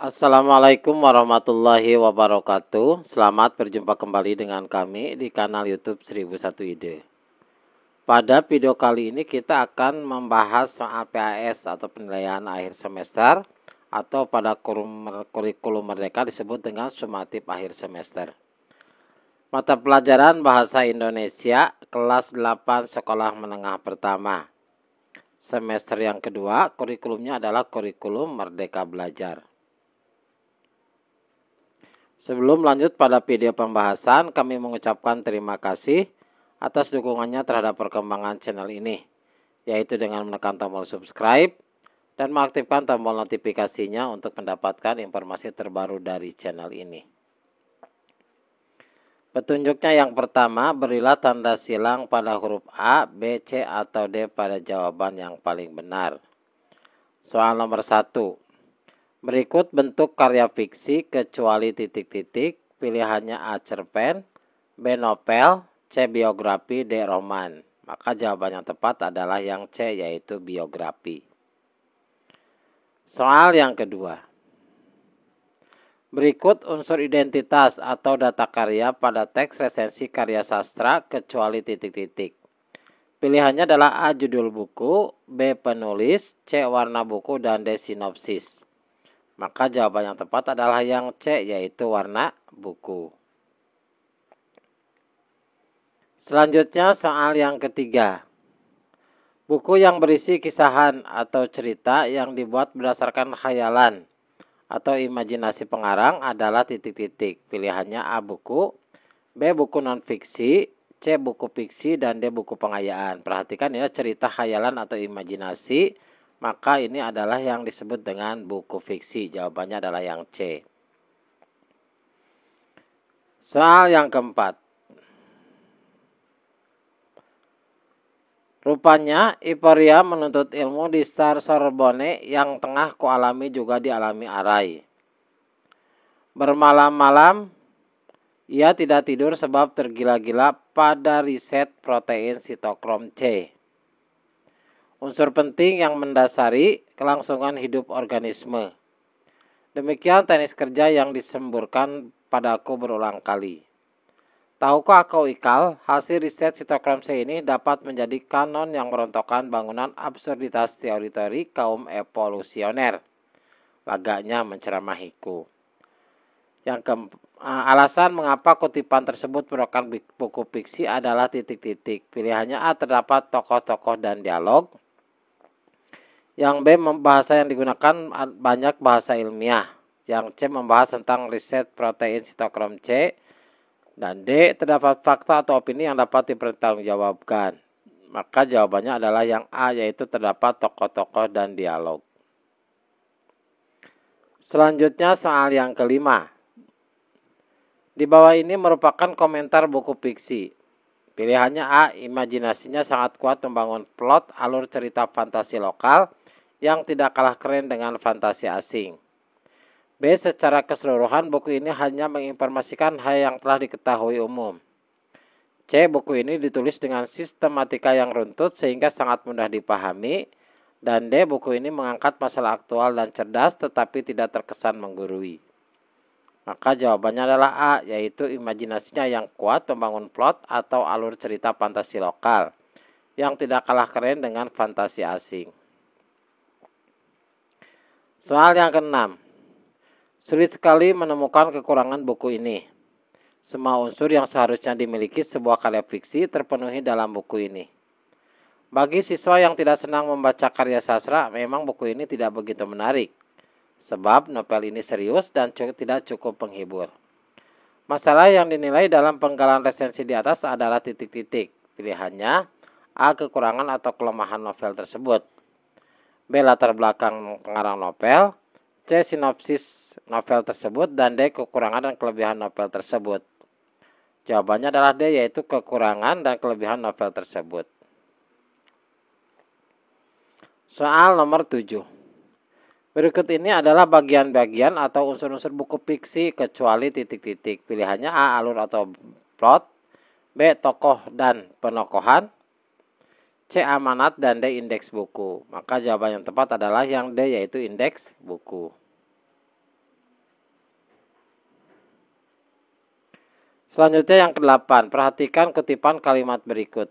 Assalamualaikum warahmatullahi wabarakatuh. Selamat berjumpa kembali dengan kami di kanal YouTube 1001 Ide. Pada video kali ini kita akan membahas soal PAS atau penilaian akhir semester atau pada kurikulum Merdeka disebut dengan sumatif akhir semester. Mata pelajaran Bahasa Indonesia kelas 8 sekolah menengah pertama. Semester yang kedua, kurikulumnya adalah kurikulum Merdeka Belajar. Sebelum lanjut pada video pembahasan, kami mengucapkan terima kasih atas dukungannya terhadap perkembangan channel ini, yaitu dengan menekan tombol subscribe dan mengaktifkan tombol notifikasinya untuk mendapatkan informasi terbaru dari channel ini. Petunjuknya yang pertama, berilah tanda silang pada huruf A, B, C, atau D pada jawaban yang paling benar. Soal nomor 1. Berikut bentuk karya fiksi kecuali titik-titik, pilihannya A. cerpen, B. novel, C. biografi, D. roman. Maka jawaban yang tepat adalah yang C, yaitu biografi. Soal yang kedua. Berikut unsur identitas atau data karya pada teks resensi karya sastra kecuali titik-titik. Pilihannya adalah A. judul buku, B. penulis, C. warna buku, dan D. sinopsis. Maka jawaban yang tepat adalah yang C, yaitu warna buku. Selanjutnya soal yang ketiga. Buku yang berisi kisahan atau cerita yang dibuat berdasarkan khayalan atau imajinasi pengarang adalah titik-titik. Pilihannya A. buku, B. buku non-fiksi, C. buku fiksi, dan D. buku pengayaan. Perhatikan ya, cerita khayalan atau imajinasi, maka ini adalah yang disebut dengan buku fiksi. Jawabannya adalah yang C. Soal yang keempat. Rupanya Iporia menuntut ilmu di Sorbonne yang tengah kualami juga dialami Arai. Bermalam-malam ia tidak tidur sebab tergila-gila pada riset protein sitokrom C. Unsur penting yang mendasari kelangsungan hidup organisme. Demikian teknis kerja yang disemburkan padaku berulang kali. Tahukah kau Ikal, hasil riset sitokrom C ini dapat menjadi kanon yang merontokkan bangunan absurditas teori-teori kaum evolusioner. Lagaknya menceramahiku. Alasan mengapa kutipan tersebut merupakan buku fiksi adalah titik-titik. Pilihannya A. terdapat tokoh-tokoh dan dialog. Yang B. bahasa yang digunakan banyak bahasa ilmiah. Yang C. membahas tentang riset protein sitokrom C. Dan D. terdapat fakta atau opini yang dapat dipertanggungjawabkan. Maka jawabannya adalah yang A, yaitu terdapat tokoh-tokoh dan dialog. Selanjutnya soal yang kelima. Di bawah ini merupakan komentar buku fiksi. Pilihannya A. imajinasinya sangat kuat membangun plot alur cerita fantasi lokal yang tidak kalah keren dengan fantasi asing. B. secara keseluruhan buku ini hanya menginformasikan hal yang telah diketahui umum. C. buku ini ditulis dengan sistematika yang runtut sehingga sangat mudah dipahami. Dan D. buku ini mengangkat masalah aktual dan cerdas tetapi tidak terkesan menggurui. Maka jawabannya adalah A, yaitu imajinasinya yang kuat membangun plot atau alur cerita fantasi lokal yang tidak kalah keren dengan fantasi asing. Soal yang keenam. Sulit sekali menemukan kekurangan buku ini. Semua unsur yang seharusnya dimiliki sebuah karya fiksi terpenuhi dalam buku ini. Bagi siswa yang tidak senang membaca karya sastra, memang buku ini tidak begitu menarik. Sebab novel ini serius dan tidak cukup penghibur. Masalah yang dinilai dalam penggalan resensi di atas adalah titik-titik. Pilihannya A. kekurangan atau kelemahan novel tersebut. B. latar belakang pengarang novel. C. sinopsis novel tersebut. Dan D. kekurangan dan kelebihan novel tersebut. Jawabannya adalah D, yaitu kekurangan dan kelebihan novel tersebut. Soal nomor 7. Berikut ini adalah bagian-bagian atau unsur-unsur buku fiksi kecuali titik-titik. Pilihannya A. alur atau plot. B. tokoh dan penokohan. C. amanat, dan D. indeks buku. Maka jawaban yang tepat adalah yang D, yaitu indeks buku. Selanjutnya yang ke-8, perhatikan kutipan kalimat berikut.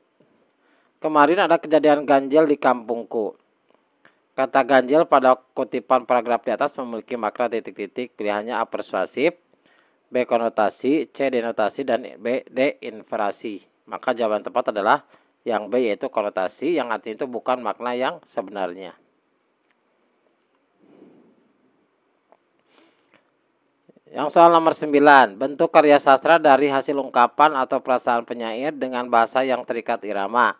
Kemarin ada kejadian ganjil di kampungku. Kata ganjil pada kutipan paragraf di atas memiliki makna titik-titik. Pilihannya A persuasif, B konotasi, C denotasi, dan D inferasi. Maka jawaban tepat adalah yang B yaitu konotasi, yang artinya itu bukan makna yang sebenarnya. Yang soal nomor 9, bentuk karya sastra dari hasil ungkapan atau perasaan penyair dengan bahasa yang terikat irama,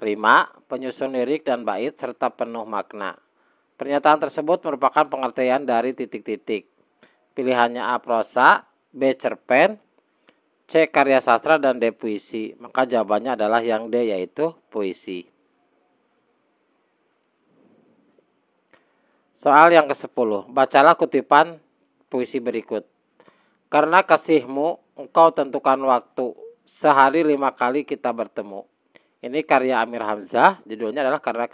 rima, penyusun lirik dan bait serta penuh makna. Pernyataan tersebut merupakan pengertian dari titik-titik. Pilihannya A prosa, B cerpen, C karya sastra, dan D puisi. Maka jawabannya adalah yang D yaitu puisi. Soal yang ke-10, bacalah kutipan puisi berikut. Karena kasihmu, engkau tentukan waktu, sehari 5 kali kita bertemu. Ini karya Amir Hamzah, judulnya adalah karena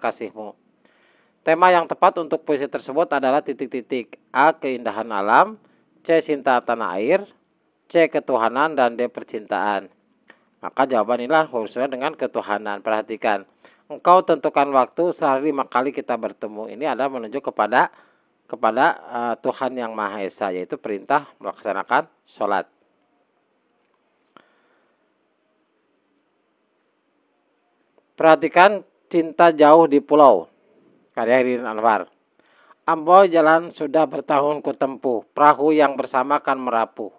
kasihmu. Tema yang tepat untuk puisi tersebut adalah titik-titik. A. Keindahan alam, C. Cinta tanah air, C. Ketuhanan, dan D. Percintaan. Maka jawaban inilah hubungannya dengan ketuhanan. Perhatikan, engkau tentukan waktu sehari 5 kali kita bertemu. Ini adalah menunjuk kepada Tuhan Yang Maha Esa, yaitu perintah melaksanakan sholat. Perhatikan Cinta Jauh di Pulau, karya Irin Anwar. Amboi jalan sudah bertahun kutempuh, perahu yang bersama kan merapuh.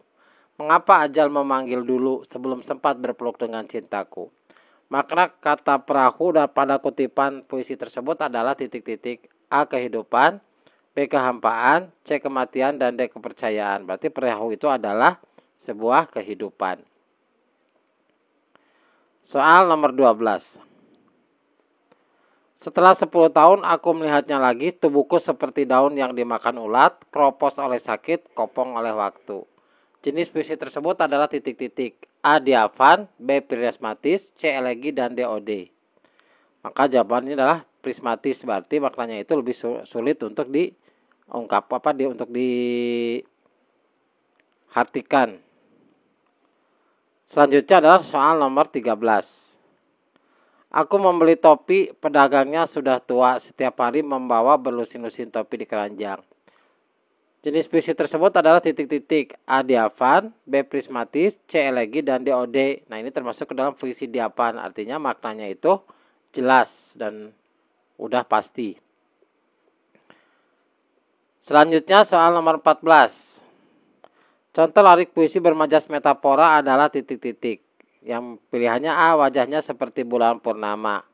Mengapa ajal memanggil dulu sebelum sempat berpeluk dengan cintaku? Makna kata perahu dan pada kutipan puisi tersebut adalah titik-titik. A. Kehidupan, B. Kehampaan, C. Kematian, dan D. Kepercayaan. Berarti perahu itu adalah sebuah kehidupan. Soal nomor 12. Setelah 10 tahun aku melihatnya lagi, tubuhku seperti daun yang dimakan ulat, keropos oleh sakit, kopong oleh waktu. Jenis puisi tersebut adalah titik-titik. A. Diafan, B. Prismatis, C. Elegi, dan D. Ode. Maka jawabannya adalah prismatis, berarti maknanya itu lebih sulit untuk untuk diartikan. Selanjutnya adalah soal nomor 13. Aku membeli topi, pedagangnya sudah tua, setiap hari membawa berlusin-lusin topi di keranjang. Jenis puisi tersebut adalah titik-titik. A. Diafan, B. Prismatis, C. Elegi, dan D. Ode. Nah, ini termasuk ke dalam puisi Diafan. Artinya maknanya itu jelas dan udah pasti. Selanjutnya soal nomor 14. Contoh lirik puisi bermajas metafora adalah titik-titik. Yang pilihannya A. Wajahnya seperti bulan purnama,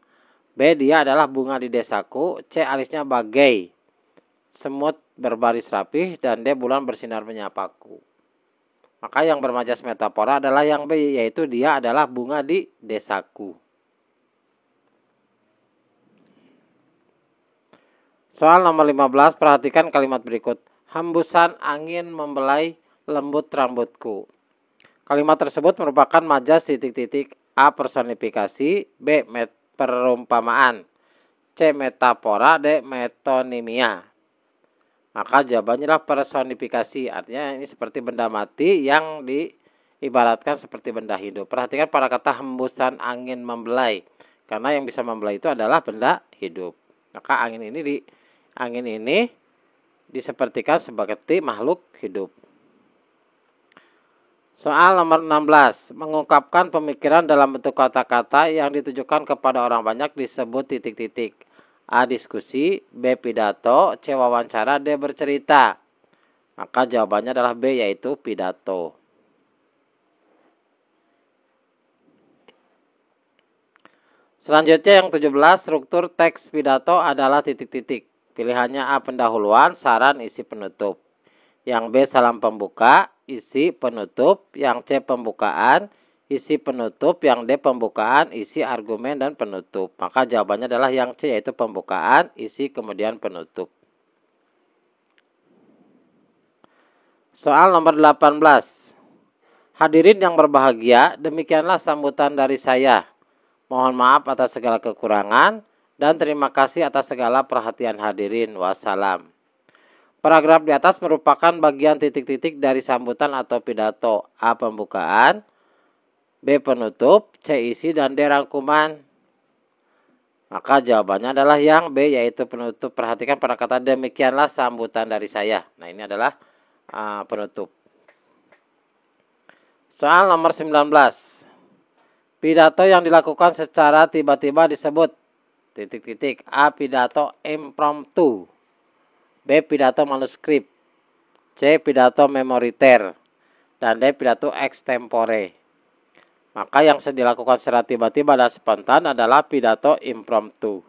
B. Dia adalah bunga di desaku, C. Alisnya bagai semut berbaris rapih, dan D. Bulan bersinar menyapaku. Maka yang bermajas metafora adalah yang B, yaitu dia adalah bunga di desaku. Soal nomor 15, perhatikan kalimat berikut. Hembusan angin membelai lembut rambutku. Kalimat tersebut merupakan majas titik-titik. A. Personifikasi, B. Perumpamaan, C. Metafora, D. Metonimia. Maka jawabannya adalah personifikasi. Artinya ini seperti benda mati yang diibaratkan seperti benda hidup. Perhatikan pada kata hembusan angin membelai. Karena yang bisa membelai itu adalah benda hidup. Maka angin ini disepertikan seperti makhluk hidup. Soal nomor 16. Mengungkapkan pemikiran dalam bentuk kata-kata yang ditujukan kepada orang banyak disebut titik-titik. A. Diskusi, B. Pidato, C. Wawancara, D. Bercerita. Maka jawabannya adalah B, yaitu pidato. Selanjutnya yang 17. Struktur teks pidato adalah titik-titik. Pilihannya A. Pendahuluan, saran, isi penutup. Yang B. Salam pembuka, isi penutup. Yang C. Pembukaan, isi penutup. Yang D. Pembukaan, isi argumen dan penutup. Maka jawabannya adalah yang C, yaitu pembukaan, isi kemudian penutup. Soal nomor 18. Hadirin yang berbahagia, demikianlah sambutan dari saya. Mohon maaf atas segala kekurangan dan terima kasih atas segala perhatian hadirin. Wassalam. Paragraf di atas merupakan bagian titik-titik dari sambutan atau pidato. A. Pembukaan, B. Penutup, C. Isi, dan D. Rangkuman. Maka jawabannya adalah yang B, yaitu penutup. Perhatikan pada kata demikianlah sambutan dari saya. Nah, ini adalah penutup. Soal nomor 19. Pidato yang dilakukan secara tiba-tiba disebut titik-titik. A. Pidato impromptu, B. Pidato manuskrip, C. Pidato memoriter, dan D. Pidato extempore. Maka yang dilakukan secara tiba-tiba dan spontan adalah pidato impromptu.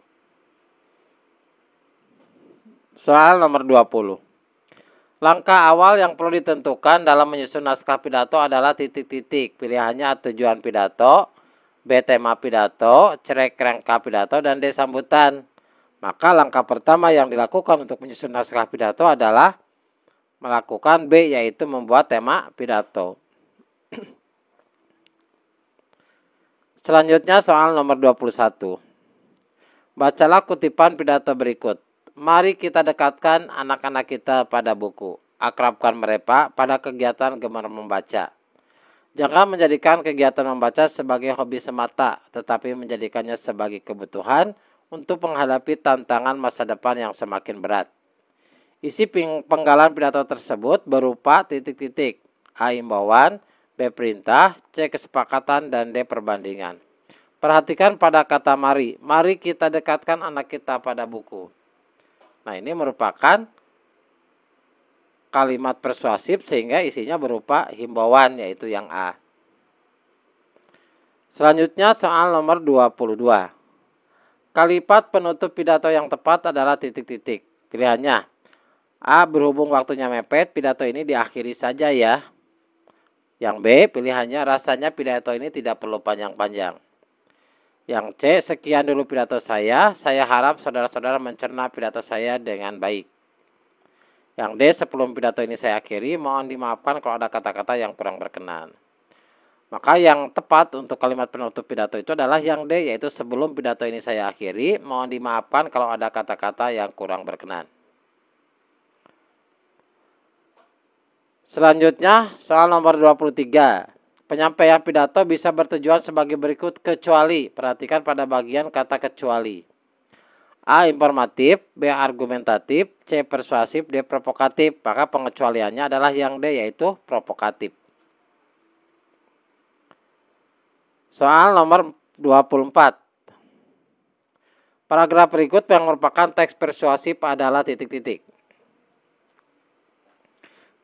Soal nomor 20. Langkah awal yang perlu ditentukan dalam menyusun naskah pidato adalah titik-titik. Pilihannya tujuan pidato, B. Tema pidato, C. rangka pidato, dan D. Sambutan. Maka langkah pertama yang dilakukan untuk menyusun naskah pidato adalah melakukan B, yaitu membuat tema pidato. Selanjutnya soal nomor 21. Bacalah kutipan pidato berikut. Mari kita dekatkan anak-anak kita pada buku. Akrabkan mereka pada kegiatan gemar membaca. Jangan menjadikan kegiatan membaca sebagai hobi semata, tetapi menjadikannya sebagai kebutuhan untuk menghadapi tantangan masa depan yang semakin berat. Isi penggalan pidato tersebut berupa titik-titik. A. Imbauan, B. Perintah, C. Kesepakatan, dan D. Perbandingan. Perhatikan pada kata mari. Mari kita dekatkan anak kita pada buku. Nah, ini merupakan kalimat persuasif sehingga isinya berupa himbauan, yaitu yang A. Selanjutnya soal nomor 22. Kalimat penutup pidato yang tepat adalah titik-titik. Pilihannya A. Berhubung waktunya mepet, pidato ini diakhiri saja ya. Yang B. Pilihannya rasanya pidato ini tidak perlu panjang-panjang. Yang C. Sekian dulu pidato saya. Saya harap saudara-saudara mencerna pidato saya dengan baik. Yang D. Sebelum pidato ini saya akhiri, mohon dimaafkan kalau ada kata-kata yang kurang berkenan. Maka yang tepat untuk kalimat penutup pidato itu adalah yang D, yaitu sebelum pidato ini saya akhiri, mohon dimaafkan kalau ada kata-kata yang kurang berkenan. Selanjutnya, soal nomor 23. Penyampaian pidato bisa bertujuan sebagai berikut kecuali. Perhatikan pada bagian kata kecuali. A. Informatif, B. Argumentatif, C. Persuasif, D. Provokatif. Maka pengecualiannya adalah yang D, yaitu provokatif. Soal nomor 24. Paragraf berikut yang merupakan teks persuasif adalah titik-titik.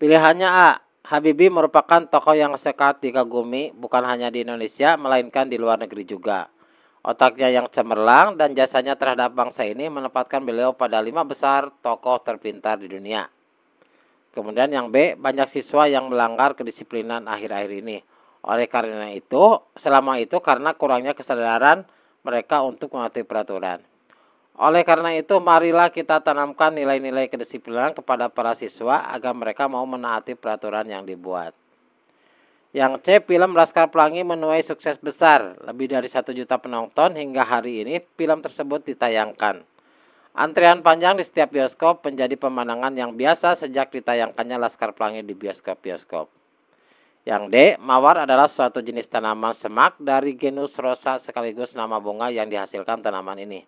Pilihannya A. Habibie merupakan tokoh yang sangat dikagumi bukan hanya di Indonesia, melainkan di luar negeri juga. Otaknya yang cemerlang dan jasanya terhadap bangsa ini menempatkan beliau pada 5 besar tokoh terpintar di dunia. Kemudian yang B. Banyak siswa yang melanggar kedisiplinan akhir-akhir ini. Oleh karena itu, karena kurangnya kesadaran mereka untuk mematuhi peraturan. Oleh karena itu, marilah kita tanamkan nilai-nilai kedisiplinan kepada para siswa agar mereka mau menaati peraturan yang dibuat. Yang C. Film Laskar Pelangi menuai sukses besar. Lebih dari 1 juta penonton hingga hari ini film tersebut ditayangkan. Antrian panjang di setiap bioskop menjadi pemandangan yang biasa sejak ditayangkannya Laskar Pelangi di bioskop-bioskop. Yang D. Mawar adalah suatu jenis tanaman semak dari genus Rosa sekaligus nama bunga yang dihasilkan tanaman ini.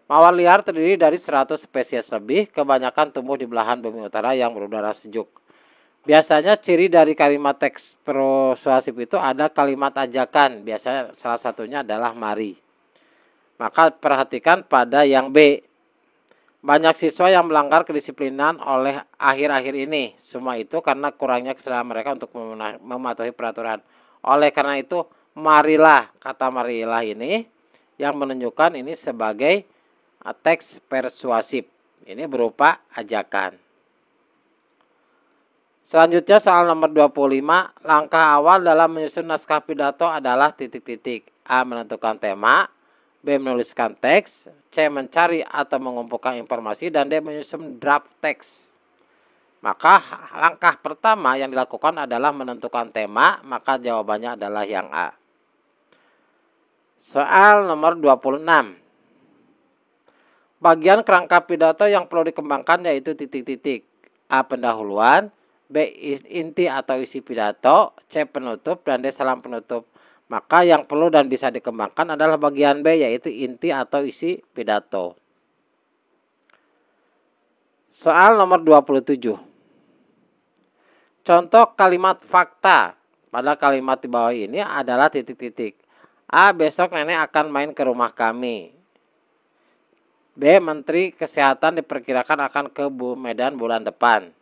Mawar liar terdiri dari 100 spesies lebih, kebanyakan tumbuh di belahan bumi utara yang berudara sejuk. Biasanya ciri dari kalimat teks persuasif itu ada kalimat ajakan, biasanya salah satunya adalah mari. Maka perhatikan pada yang B. Banyak siswa yang melanggar kedisiplinan oleh akhir-akhir ini. Semua itu karena kurangnya kesadaran mereka untuk mematuhi peraturan. Oleh karena itu, marilah, kata marilah ini yang menunjukkan ini sebagai teks persuasif. Ini berupa ajakan. Selanjutnya soal nomor 25. Langkah awal dalam menyusun naskah pidato adalah titik-titik. A. Menentukan tema, B. Menuliskan teks, C. Mencari atau mengumpulkan informasi, dan D. Menyusun draft teks. Maka langkah pertama yang dilakukan adalah menentukan tema, maka jawabannya adalah yang A. Soal nomor 26. Bagian kerangka pidato yang perlu dikembangkan yaitu titik-titik. A. Pendahuluan, B. Inti atau isi pidato, C. Penutup, dan D. Salam penutup. Maka yang perlu dan bisa dikembangkan adalah bagian B, yaitu inti atau isi pidato. Soal nomor 27. Contoh kalimat fakta pada kalimat di bawah ini adalah titik-titik. A. Besok nenek akan main ke rumah kami. B. Menteri Kesehatan diperkirakan akan ke Medan bulan depan.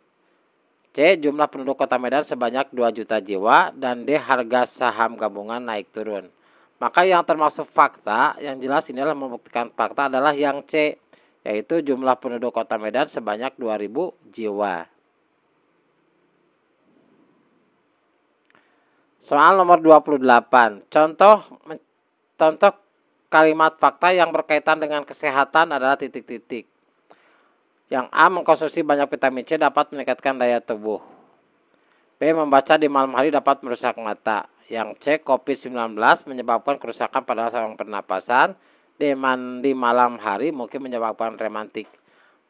C. Jumlah penduduk kota Medan sebanyak 2 juta jiwa. Dan D. Harga saham gabungan naik turun. Maka yang termasuk fakta, yang jelas ini adalah membuktikan fakta adalah yang C, yaitu jumlah penduduk kota Medan sebanyak 2.000 jiwa. Soal nomor 28. Contoh kalimat fakta yang berkaitan dengan kesehatan adalah titik-titik. Yang A. Mengkonsumsi banyak vitamin C dapat meningkatkan daya tubuh. B. Membaca di malam hari dapat merusak mata. Yang C. COVID-19 menyebabkan kerusakan pada saluran pernapasan. D. Mandi malam hari mungkin menyebabkan rematik.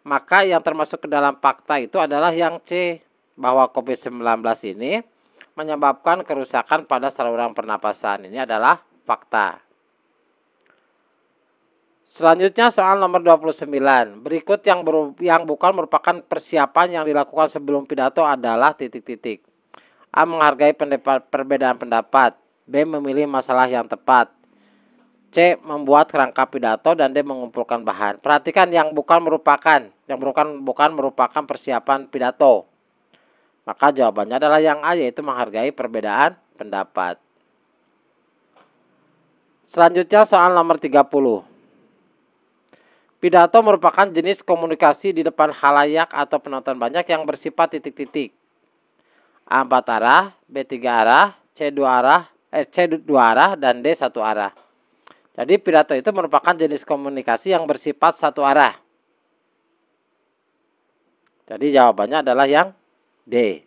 Maka yang termasuk ke dalam fakta itu adalah yang C, bahwa COVID-19 ini menyebabkan kerusakan pada saluran pernapasan. Ini adalah fakta. Selanjutnya soal nomor 29. Berikut yang bukan merupakan persiapan yang dilakukan sebelum pidato adalah titik-titik. A. Menghargai perbedaan pendapat. B. Memilih masalah yang tepat. C. Membuat kerangka pidato. Dan D. Mengumpulkan bahan. Perhatikan yang bukan merupakan persiapan pidato. Maka jawabannya adalah yang A, yaitu menghargai perbedaan pendapat. Selanjutnya soal nomor 30. Pidato merupakan jenis komunikasi di depan halayak atau penonton banyak yang bersifat titik-titik. A 4 arah, B 3 arah, C 2 arah, dan D 1 arah. Jadi pidato itu merupakan jenis komunikasi yang bersifat satu arah. Jadi jawabannya adalah yang D.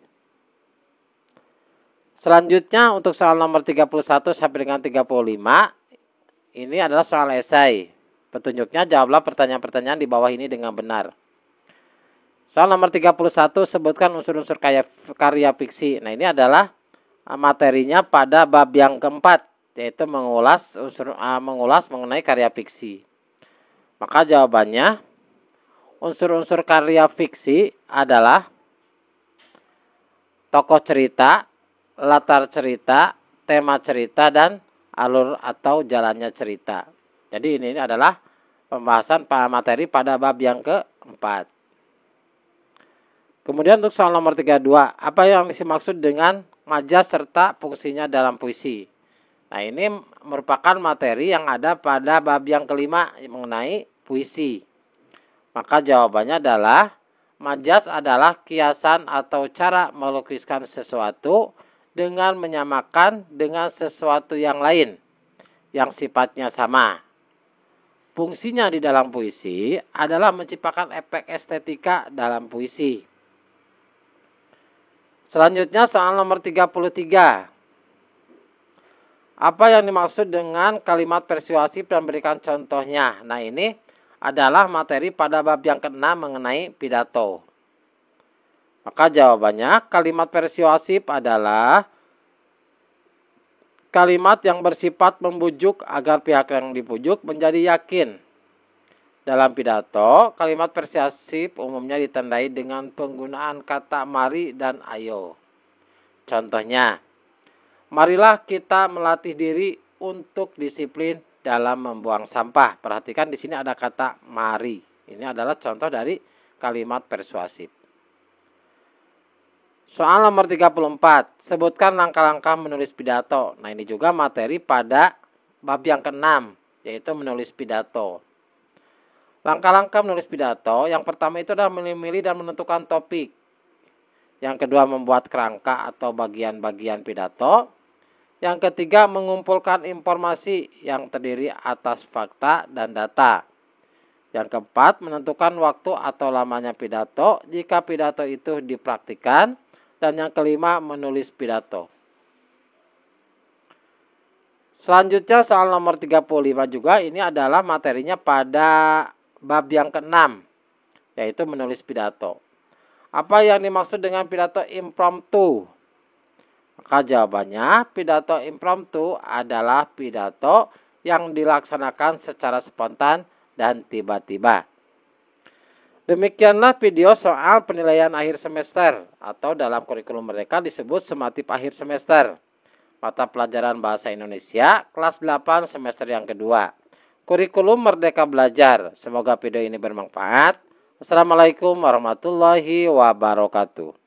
Selanjutnya untuk soal nomor 31 sampai dengan 35, ini adalah soal esai. Petunjuknya jawablah pertanyaan-pertanyaan di bawah ini dengan benar. Soal nomor 31, sebutkan unsur-unsur karya fiksi. Nah, ini adalah materinya pada bab yang keempat, yaitu mengulas mengenai karya fiksi. Maka jawabannya, unsur-unsur karya fiksi adalah tokoh cerita, latar cerita, tema cerita, dan alur atau jalannya cerita. Jadi ini adalah pembahasan materi pada bab yang keempat. Kemudian untuk soal nomor 32, apa yang dimaksud dengan majas serta fungsinya dalam puisi? Nah, ini merupakan materi yang ada pada bab yang kelima mengenai puisi. Maka jawabannya adalah majas adalah kiasan atau cara melukiskan sesuatu dengan menyamakan dengan sesuatu yang lain yang sifatnya sama. Fungsinya di dalam puisi adalah menciptakan efek estetika dalam puisi. Selanjutnya soal nomor 33. Apa yang dimaksud dengan kalimat persuasif dan berikan contohnya? Nah, ini adalah materi pada bab yang ke-6 mengenai pidato. Maka jawabannya, kalimat persuasif adalah kalimat yang bersifat membujuk agar pihak yang dipujuk menjadi yakin. Dalam pidato, kalimat persuasif umumnya ditandai dengan penggunaan kata mari dan ayo. Contohnya, marilah kita melatih diri untuk disiplin dalam membuang sampah. Perhatikan di sini ada kata mari. Ini adalah contoh dari kalimat persuasif. Soal nomor 34. Sebutkan langkah-langkah menulis pidato. Nah, ini juga materi pada bab yang ke-6, yaitu menulis pidato. Langkah-langkah menulis pidato, yang pertama itu adalah memilih dan menentukan topik. Yang kedua, membuat kerangka atau bagian-bagian pidato. Yang ketiga, mengumpulkan informasi yang terdiri atas fakta dan data. Yang keempat, menentukan waktu atau lamanya pidato jika pidato itu dipraktikkan. Dan yang kelima, menulis pidato. Selanjutnya soal nomor 35 juga, ini adalah materinya pada bab yang ke-6, yaitu menulis pidato. Apa yang dimaksud dengan pidato impromptu? Maka jawabannya, pidato impromptu adalah pidato yang dilaksanakan secara spontan dan tiba-tiba. Demikianlah video soal penilaian akhir semester atau dalam kurikulum mereka disebut sematif akhir semester. Mata pelajaran Bahasa Indonesia kelas 8 semester yang kedua. Kurikulum Merdeka Belajar. Semoga video ini bermanfaat. Assalamualaikum warahmatullahi wabarakatuh.